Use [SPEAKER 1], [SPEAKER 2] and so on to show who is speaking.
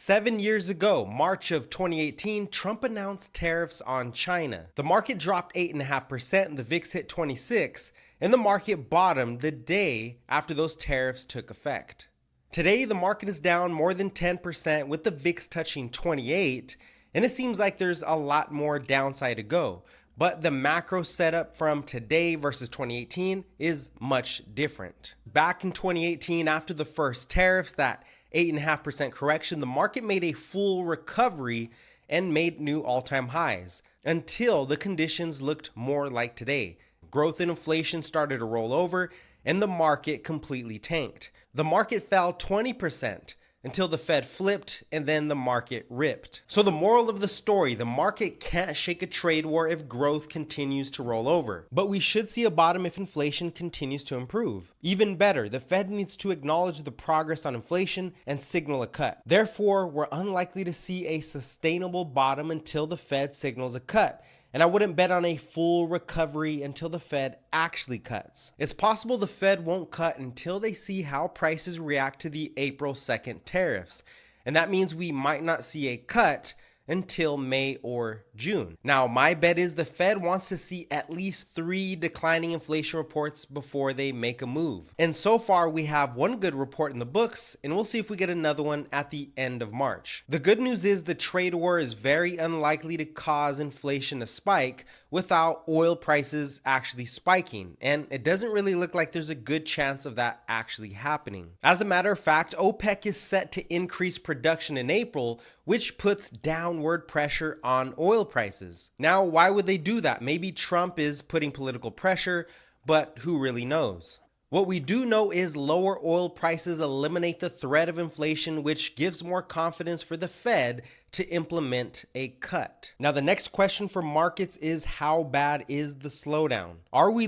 [SPEAKER 1] 7 years ago, March of 2018, Trump announced tariffs on China. The market dropped 8.5% and the VIX hit 26, and the market bottomed the day after those tariffs took effect. Today, the market is down more than 10% with the VIX touching 28, and it seems like there's a lot more downside to go. But the macro setup from today versus 2018 is much different. Back in 2018, after the first tariffs, that 8.5% correction, the market made a full recovery and made new all-time highs until the conditions looked more like today. Growth and inflation started to roll over and the market completely tanked. The market fell 20% until the Fed flipped and then the market ripped. So the moral of the story, the market can't shake a trade war if growth continues to roll over. But we should see a bottom if inflation continues to improve. Even better, the Fed needs to acknowledge the progress on inflation and signal a cut. Therefore, we're unlikely to see a sustainable bottom until the Fed signals a cut. And I wouldn't bet on a full recovery until the Fed actually cuts. It's possible the Fed won't cut until they see how prices react to the April 2nd tariffs. And that means we might not see a cut until May or June. Now, my bet is the Fed wants to see at least 3 declining inflation reports before they make a move. And so far, we have one good report in the books, and we'll see if we get another one at the end of March. The good news is the trade war is very unlikely to cause inflation to spike without oil prices actually spiking, and it doesn't really look like there's a good chance of that actually happening. As a matter of fact, OPEC is set to increase production in April, which puts downward pressure on oil prices. Now, why would they do that? Maybe Trump is putting political pressure, but who really knows? What we do know is lower oil prices eliminate the threat of inflation, which gives more confidence for the Fed to implement a cut. Now, the next question for markets is how bad is the slowdown? Are we